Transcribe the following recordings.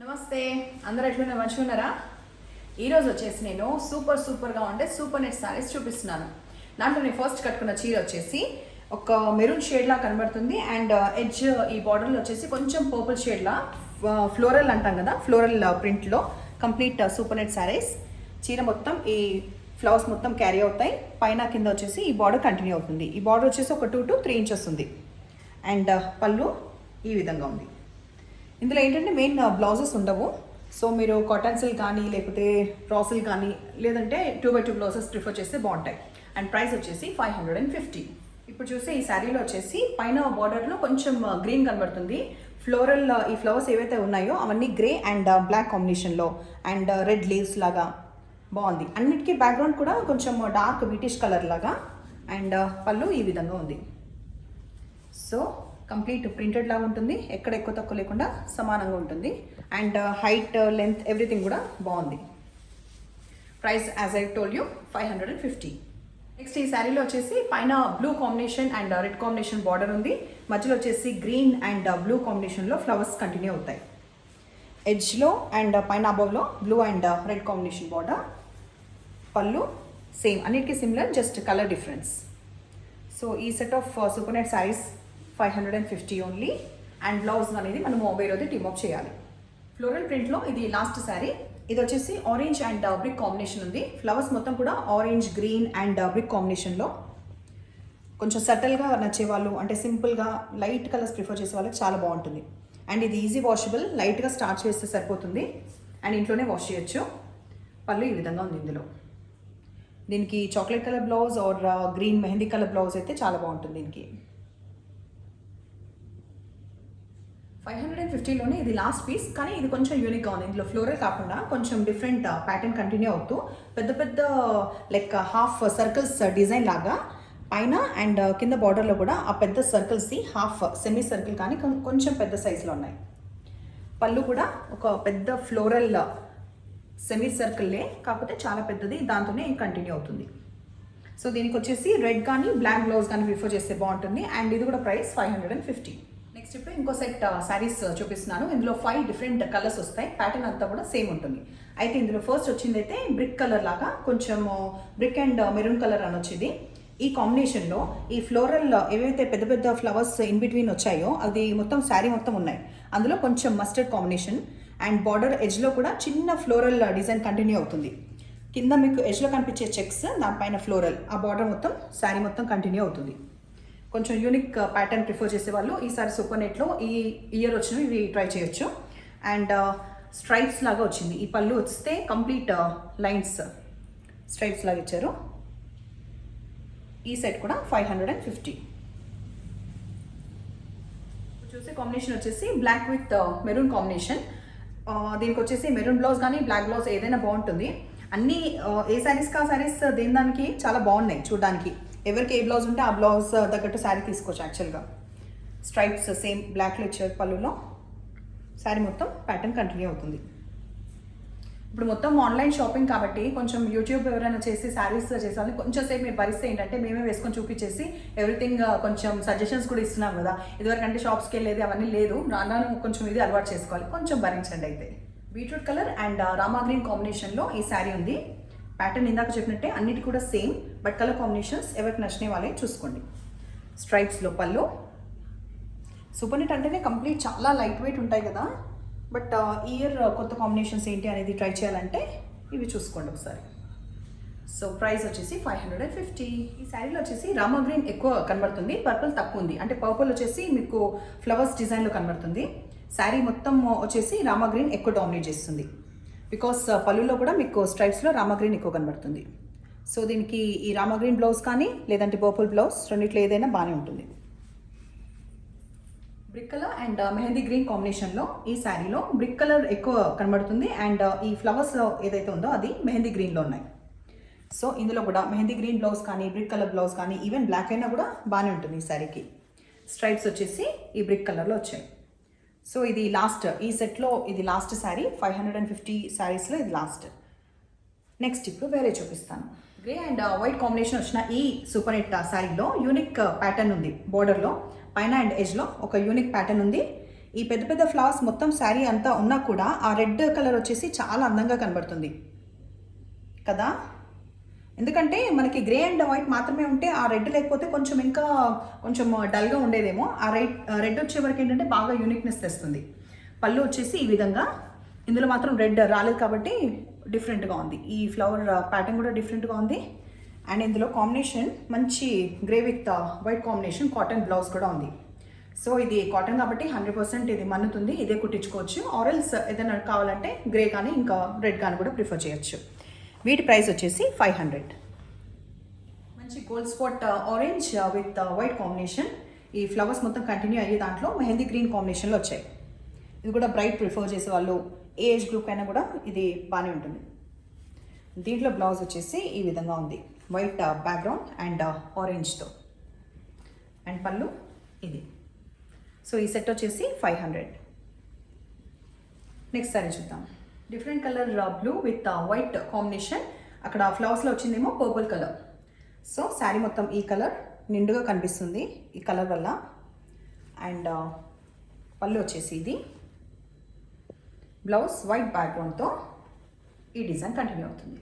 నమస్తే, అందరూ ఎట్లున్నారు? మంచిగా ఉన్నారా? ఈరోజు వచ్చేసి నేను సూపర్గా ఉంటే సూపర్ నెట్ సారీస్ చూపిస్తున్నాను. దాంట్లో నేను ఫస్ట్ కట్టుకున్న చీర వచ్చేసి ఒక మెరూన్ షేడ్లా కనబడుతుంది. అండ్ ఎడ్జ్ ఈ బార్డర్లో వచ్చేసి కొంచెం పర్పుల్ షేడ్లా ఫ్లోరల్ అంటాం కదా, ఫ్లోరల్ ప్రింట్లో కంప్లీట్ సూపర్ నెట్ సారీస్. చీర మొత్తం ఈ ఫ్లవర్స్ మొత్తం క్యారీ అవుతాయి. పైన కింద వచ్చేసి ఈ బార్డర్ కంటిన్యూ అవుతుంది. ఈ బార్డర్ వచ్చేసి ఒక 2 to 3 inches ఉంది. అండ్ పళ్ళు ఈ విధంగా ఉంది. ఇందులో ఏంటంటే మెయిన్ బ్లౌజెస్ ఉండవు. సో మీరు కాటన్ సిల్క్ కానీ లేకపోతే రా సిల్క్ కానీ లేదంటే 2x2 బ్లౌజెస్ ప్రిఫర్ చేస్తే బాగుంటాయి. అండ్ ప్రైస్ వచ్చేసి 550. ఇప్పుడు చూస్తే ఈ శారీలో వచ్చేసి పైన బార్డర్లో కొంచెం గ్రీన్ కనబడుతుంది. ఫ్లోరల్ ఈ ఫ్లవర్స్ ఏవైతే ఉన్నాయో అవన్నీ గ్రే అండ్ బ్లాక్ కాంబినేషన్లో అండ్ రెడ్ లీవ్స్ లాగా బాగుంది. అన్నిటికీ బ్యాక్గ్రౌండ్ కూడా కొంచెం డార్క్ బ్రిటిష్ కలర్ లాగా. అండ్ పళ్ళు ఈ విధంగా ఉంది. సో కంప్లీట్ ప్రింటెడ్ లాగా ఉంటుంది, ఎక్కడ ఎక్కువ తక్కువ లేకుండా సమానంగా ఉంటుంది. అండ్ హైట్ లెంత్ ఎవ్రీథింగ్ కూడా బాగుంది. Price as I told you 550. Next ఈ శారీలో వచ్చేసి పైన blue combination and red combination border ఉంది. మధ్యలో వచ్చేసి గ్రీన్ అండ్ బ్లూ కాంబినేషన్లో ఫ్లవర్స్ కంటిన్యూ అవుతాయి. ఎడ్జ్లో అండ్ పైన అబవ్లో blue and red combination border. పళ్ళు సేమ్, అన్నిటికీ similar, just colour difference. So ఈ set of super net saris 550 only. And blouse అనేది మనము వేరేది టీమప్ చేయాలి. ఫ్లోరల్ ప్రింట్లో ఇది లాస్ట్ శారీ. ఇది వచ్చేసి ఆరెంజ్ అండ్ బ్రిక్ కాంబినేషన్ ఉంది. ఫ్లవర్స్ మొత్తం కూడా ఆరెంజ్, గ్రీన్ అండ్ బ్రిక్ కాంబినేషన్లో. కొంచెం సటిల్గా నచ్చేవాళ్ళు, అంటే సింపుల్గా లైట్ కలర్స్ ప్రిఫర్ చేసే వాళ్ళకి చాలా బాగుంటుంది. అండ్ ఇది ఈజీ వాషబుల్, లైట్గా స్టార్చ్ చేస్తే సరిపోతుంది అండ్ ఇంట్లోనే వాష్ చేయొచ్చు. పళ్ళు ఈ విధంగా ఉంది. ఇందులో దీనికి chocolate colour blouse or green mehndi colour blouse అయితే చాలా బాగుంటుంది. దీనికి 550లోనే ఇది లాస్ట్ పీస్, కానీ ఇది కొంచెం యూనిక్గా ఉంది. ఇందులో ఫ్లోరల్ కాకుండా కొంచెం డిఫరెంట్ ప్యాటర్న్ కంటిన్యూ అవుతూ పెద్ద పెద్ద లైక్ హాఫ్ సర్కిల్స్ డిజైన్ లాగా పైన అండ్ కింద బార్డర్లో కూడా ఆ పెద్ద సర్కిల్స్ది హాఫ్ సెమీ సర్కిల్ కానీ కొంచెం పెద్ద సైజులో ఉన్నాయి. పళ్ళు కూడా ఒక పెద్ద ఫ్లోరల్ సెమీ సర్కిల్లే, కాకపోతే చాలా పెద్దది, దాంతోనే కంటిన్యూ అవుతుంది. సో దీనికి వచ్చేసి రెడ్ కానీ బ్లాక్ బ్లౌజ్ కానీ ప్రిఫర్ చేస్తే బాగుంటుంది. అండ్ ఇది కూడా ప్రైస్ 550. నెక్స్ట్ ఇప్పుడు ఇంకో సెట్ శారీస్ చూపిస్తున్నాను. ఇందులో 5 డిఫరెంట్ కలర్స్ వస్తాయి. ప్యాటర్న్ అంతా కూడా సేమ్ ఉంటుంది. అయితే ఇందులో ఫస్ట్ వచ్చింది అయితే బ్రిక్ కలర్ లాగా, కొంచెం బ్రిక్ అండ్ మెరూన్ కలర్ అని వచ్చింది. ఈ కాంబినేషన్లో ఈ ఫ్లోరల్ ఏవైతే పెద్ద పెద్ద ఫ్లవర్స్ ఇన్ బిట్వీన్ వచ్చాయో అది మొత్తం శారీ మొత్తం ఉన్నాయి. అందులో కొంచెం మస్టర్డ్ కాంబినేషన్ అండ్ బార్డర్ ఎడ్జ్లో కూడా చిన్న ఫ్లోరల్ డిజైన్ కంటిన్యూ అవుతుంది. కింద మీకు ఎడ్జ్లో కనిపించే చెక్స్, దానిపైన ఫ్లోరల్, ఆ బార్డర్ మొత్తం శారీ మొత్తం కంటిన్యూ అవుతుంది. కొంచెం యూనిక్ ప్యాటర్న్ ప్రిఫర్ చేసే వాళ్ళు ఈసారి సూపర్ నెట్లో ఈ ఇయర్ వచ్చినవి ఇవి ట్రై చేయొచ్చు. అండ్ స్ట్రైప్స్ లాగా వచ్చింది. ఈ పళ్ళు వస్తే కంప్లీట్ లైన్స్ స్ట్రైప్స్ లాగా ఇచ్చారు. ఈ సెట్ కూడా 550. చూసే కాంబినేషన్ వచ్చేసి బ్లాక్ విత్ మెరూన్ కాంబినేషన్. దీనికి వచ్చేసి మెరూన్ బ్లౌజ్ కానీ బ్లాక్ బ్లౌజ్ ఏదైనా బాగుంటుంది. అన్నీ ఏ శారీస్ కా శారీస్ దేని దానికి చాలా బాగున్నాయి చూడడానికి. ఎవరికి ఏ బ్లౌజ్ ఉంటే ఆ బ్లౌజ్ తగ్గట్టు శారీ తీసుకోవచ్చు. యాక్చువల్గా స్ట్రైప్స్ సేమ్ బ్లాక్లో ఇచ్చారు పళ్ళులో. శారీ మొత్తం ప్యాటర్న్ కంటిన్యూ అవుతుంది. ఇప్పుడు మొత్తం ఆన్లైన్ షాపింగ్ కాబట్టి కొంచెం యూట్యూబ్ ఎవరైనా చేసి శారీస్ చేసేవాళ్ళని కొంచెం సేపు మీరు భరిస్తే ఏంటంటే మేమే వేసుకొని చూపించేసి ఎవ్రీథింగ్ కొంచెం సజెషన్స్ కూడా ఇస్తున్నాం కదా. ఇదివరకు అంటే షాప్స్కి వెళ్ళేది అవన్నీ లేదు. రాను కొంచెం ఇది అలవాటు చేసుకోవాలి, కొంచెం భరించండి. అయితే beetroot colour and Rama green కాంబినేషన్లో ఈ శారీ ఉంది. ప్యాటర్న్ ఇందాక చెప్పినట్టే అన్నిటి కూడా సేమ్, బట్ కలర్ కాంబినేషన్స్ ఎవరికి నచ్చినే వాళ్ళే చూసుకోండి. స్ట్రైప్స్లో పళ్ళు. సూపర్ నెట్ అంటేనే కంప్లీట్ చాలా లైట్ వెయిట్ ఉంటాయి కదా, బట్ ఇయర్ కొత్త కాంబినేషన్స్ ఏంటి అనేది ట్రై చేయాలంటే ఇవి చూసుకోండి ఒకసారి. సో ప్రైస్ వచ్చేసి 550. ఈ శారీలో వచ్చేసి రామా గ్రీన్ ఎక్కువ కనబడుతుంది, పర్పుల్ తక్కువ ఉంది. అంటే పర్పుల్ వచ్చేసి మీకు ఫ్లవర్స్ డిజైన్లో కనబడుతుంది. శారీ మొత్తం వచ్చేసి రామా గ్రీన్ ఎక్కువ డామినేట్ చేస్తుంది. బికాస్ పళ్ళులో కూడా మీకు స్ట్రైప్స్లో రామా గ్రీన్ ఎక్కువ కనబడుతుంది. సో దీనికి ఈ రామా గ్రీన్ బ్లౌజ్ కానీ లేదంటే పర్పుల్ బ్లౌజ్ రెండిట్లో ఏదైనా బాగానే ఉంటుంది. Brick colour and mehndi green కాంబినేషన్లో ఈ శారీలో బ్రిక్ కలర్ ఎక్కువ కనబడుతుంది. అండ్ ఈ ఫ్లవర్స్ ఏదైతే ఉందో అది మెహందీ గ్రీన్లో ఉన్నాయి. సో ఇందులో కూడా మెహందీ గ్రీన్ బ్లౌజ్ కానీ బ్రిక్ కలర్ బ్లౌజ్ కానీ ఈవెన్ బ్లాక్ అయినా కూడా బాగానే ఉంటుంది. ఈ శారీకి స్ట్రైప్స్ వచ్చేసి ఈ బ్రిక్ కలర్లో వచ్చాయి. సో ఇది లాస్ట్, ఈ సెట్లో ఇది లాస్ట్ శారీ. 550 శారీస్లో ఇది లాస్ట్. నెక్స్ట్ ఇప్పుడు వేరే చూపిస్తాను. గ్రే అండ్ వైట్ కాంబినేషన్ వచ్చిన ఈ సూపర్ నెట్ శారీలో యూనిక్ ప్యాటర్న్ ఉంది. బోర్డర్లో పైన అండ్ ఎడ్జ్లో ఒక యూనిక్ ప్యాటర్న్ ఉంది. ఈ పెద్ద పెద్ద ఫ్లవర్స్ మొత్తం శారీ అంతా ఉన్నా కూడా ఆ రెడ్ కలర్ వచ్చేసి చాలా అందంగా కనబడుతుంది కదా. ఎందుకంటే మనకి గ్రే అండ్ వైట్ మాత్రమే ఉంటే ఆ రెడ్ లేకపోతే కొంచెం ఇంకా కొంచెం డల్గా ఉండేదేమో. ఆ రెడ్ వచ్చే వరకు ఏంటంటే బాగా యూనిక్నెస్ తెస్తుంది. పళ్ళు వచ్చేసి ఈ విధంగా, ఇందులో మాత్రం రెడ్ రాలేదు కాబట్టి డిఫరెంట్గా ఉంది. ఈ ఫ్లవర్ ప్యాటర్న్ కూడా డిఫరెంట్గా ఉంది. అండ్ ఇందులో కాంబినేషన్ మంచి grey with white combination cotton blouse కూడా ఉంది. సో ఇది కాటన్ కాబట్టి 100% ఇది మన్నుతుంది, ఇదే కుట్టించుకోవచ్చు. ఆరెల్స్ ఏదైనా కావాలంటే గ్రే కానీ ఇంకా రెడ్ కానీ కూడా ప్రిఫర్ చేయొచ్చు. వీటి ప్రైస్ వచ్చేసి 500. మంచి gold spot orange with white combination. ఈ ఫ్లవర్స్ మొత్తం కంటిన్యూ అయ్యే దాంట్లో మెహందీ గ్రీన్ కాంబినేషన్లో వచ్చాయి. ఇది కూడా బ్రైట్ ప్రిఫర్ చేసే వాళ్ళు ఏజ్ గ్రూప్ అయినా కూడా ఇది బాగానే ఉంటుంది. దీంట్లో బ్లౌజ్ వచ్చేసి ఈ విధంగా ఉంది, వైట్ బ్యాక్గ్రౌండ్ అండ్ ఆరెంజ్తో. అండ్ పళ్ళు ఇది. సో ఈ సెట్ వచ్చేసి 500. నెక్స్ట్ సారీ చూద్దాం. Different colour blue with white combination. అక్కడ ఫ్లవర్స్లో వచ్చిందేమో పర్పుల్ కలర్. సో శారీ మొత్తం ఈ కలర్ నిండుగా కనిపిస్తుంది ఈ కలర్ వల్ల. అండ్ పళ్ళు వచ్చేసి ఇది, బ్లౌజ్ వైట్ బ్యాక్గ్రౌండ్తో ఈ డిజైన్ కంటిన్యూ అవుతుంది.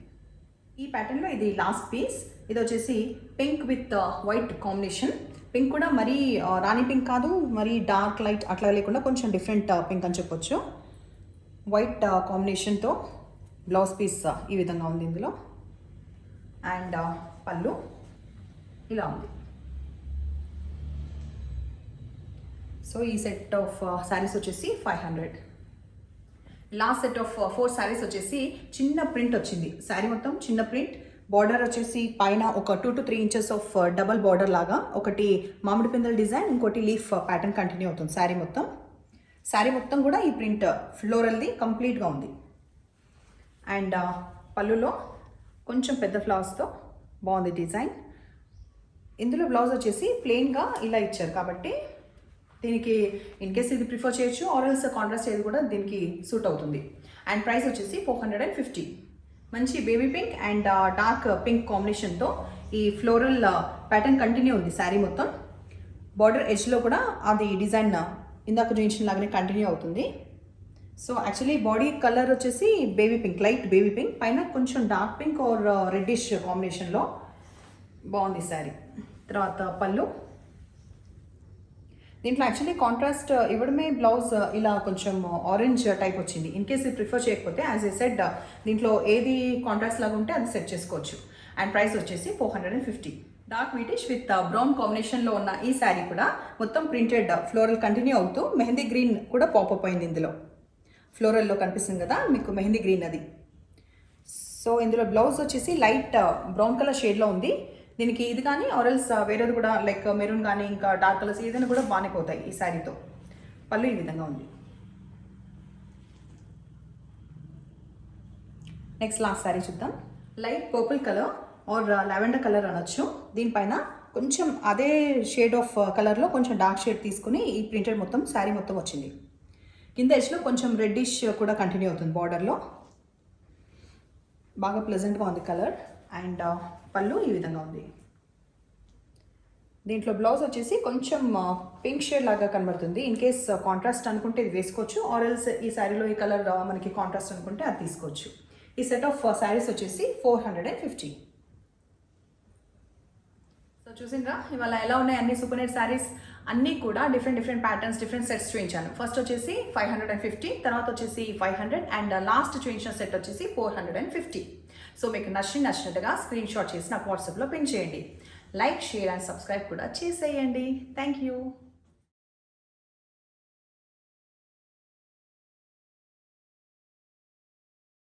ఈ ప్యాటర్న్లో ఇది లాస్ట్ పీస్. ఇది వచ్చేసి pink with white combination. Pink కూడా మరీ రాణి పింక్ కాదు, మరీ డార్క్ లైట్ అట్లా లేకుండా కొంచెం డిఫరెంట్ పింక్ అని చెప్పొచ్చు. వైట్ కాంబినేషన్తో బ్లౌజ్ పీస్ ఈ విధంగా ఉంది ఇందులో. అండ్ పళ్ళు ఇలా ఉంది. సో ఈ సెట్ ఆఫ్ శారీస్ వచ్చేసి 500. లాస్ట్ సెట్ ఆఫ్ 4 శారీస్ వచ్చేసి చిన్న ప్రింట్ వచ్చింది. శారీ మొత్తం చిన్న ప్రింట్. బార్డర్ వచ్చేసి పైన ఒక 2 to 3 inches of double border లాగా, ఒకటి మామిడి పిందెల డిజైన్, ఇంకోటి లీఫ్ ప్యాటర్న్ కంటిన్యూ అవుతుంది శారీ మొత్తం. శారీ మొత్తం కూడా ఈ ప్రింట్ ఫ్లోరల్ది కంప్లీట్గా ఉంది. అండ్ పళ్ళులో కొంచెం పెద్ద ఫ్లవర్స్తో బాగుంది డిజైన్. ఇందులో బ్లౌజ్ వచ్చేసి ప్లెయిన్గా ఇలా ఇచ్చారు కాబట్టి దీనికి ఇన్ కేస్ ఇది ప్రిఫర్ చేయొచ్చు, ఆరెల్స్ కాంట్రాస్ట్ ఏది కూడా దీనికి సూట్ అవుతుంది. అండ్ ప్రైస్ వచ్చేసి 450. మంచి baby pink and dark pink కాంబినేషన్తో ఈ ఫ్లోరల్ ప్యాటర్న్ కంటిన్యూ ఉంది శారీ మొత్తం. బార్డర్ ఎడ్జ్లో కూడా అది డిజైన్ ఇందాక చూపించిన లాగానే కంటిన్యూ అవుతుంది. సో యాక్చువల్లీ బాడీ కలర్ వచ్చేసి baby pink, light baby pink, పైన కొంచెం డార్క్ పింక్ ఆర్ రెడ్డిష్ కాంబినేషన్లో బాగుంది శారీ. తర్వాత పళ్ళు. దీంట్లో యాక్చువల్లీ కాంట్రాస్ట్ ఇవ్వడమే బ్లౌజ్ ఇలా కొంచెం ఆరెంజ్ టైప్ వచ్చింది. ఇన్ కేస్ ఇది ప్రిఫర్ చేయకపోతే యాజ్ ఏ సెట్ దీంట్లో ఏది కాంట్రాస్ట్ లాగా ఉంటే అది సెట్ చేసుకోవచ్చు. అండ్ ప్రైస్ వచ్చేసి 450. డార్క్ వీటిష్ విత్ బ్రౌన్ కాంబినేషన్లో ఉన్న ఈ శారీ కూడా మొత్తం ప్రింటెడ్ ఫ్లోరల్ కంటిన్యూ అవుతూ మెహందీ గ్రీన్ కూడా పాపప్ అయింది ఇందులో. ఫ్లోరల్లో కనిపిస్తుంది కదా మీకు మెహందీ గ్రీన్ అది. సో ఇందులో బ్లౌజ్ వచ్చేసి లైట్ బ్రౌన్ కలర్ షేడ్లో ఉంది. దీనికి ఇది కానీ ఆరెల్స్ వేరేది కూడా లైక్ మెరూన్ కానీ ఇంకా డార్క్ కలర్స్ ఏదైనా కూడా బాగానే పోతాయి ఈ శారీతో. పళ్ళు ఈ విధంగా ఉంది. నెక్స్ట్ లాస్ట్ శారీ చూద్దాం. Light purple colour or lavender colour అనొచ్చు. దీనిపైన కొంచెం అదే షేడ్ ఆఫ్ కలర్లో కొంచెం డార్క్ షేడ్ తీసుకుని ఈ ప్రింటెడ్ మొత్తం శారీ మొత్తం వచ్చింది. కింద ఎడ్జ్లో కొంచెం రెడ్డిష్ కూడా కంటిన్యూ అవుతుంది బార్డర్లో. బాగా ప్లెజెంట్గా ఉంది కలర్. అండ్ పళ్ళు ఈ విధంగా ఉంది. దీంట్లో బ్లౌజ్ వచ్చేసి కొంచెం పింక్ షేడ్ లాగా కనబడుతుంది. ఇన్ కేస్ కాంట్రాస్ట్ అనుకుంటే ఇది వేసుకోవచ్చు, ఆరెల్స్ ఈ శారీలో ఈ కలర్ మనకి కాంట్రాస్ట్ అనుకుంటే అది తీసుకోవచ్చు. ఈ సెట్ ఆఫ్ శారీస్ వచ్చేసి 450. సో చూసిండ్రా ఇవాళ ఎలా ఉన్నాయి అన్ని సూపర్ నెట్ శారీస్. అన్నీ కూడా డిఫరెంట్ ప్యాటర్న్స్, డిఫరెంట్ సెట్స్ చూపించాను. ఫస్ట్ వచ్చేసి 550, తర్వాత వచ్చేసి 500 అండ్ లాస్ట్ చూపించిన సెట్ వచ్చేసి 450. సో మీకు నచ్చినట్టుగా స్క్రీన్ షాట్ చేసి నాకు వాట్సాప్లో పిన్ చేయండి. లైక్, షేర్ అండ్ సబ్స్క్రైబ్ కూడా చేసేయండి. Thank you.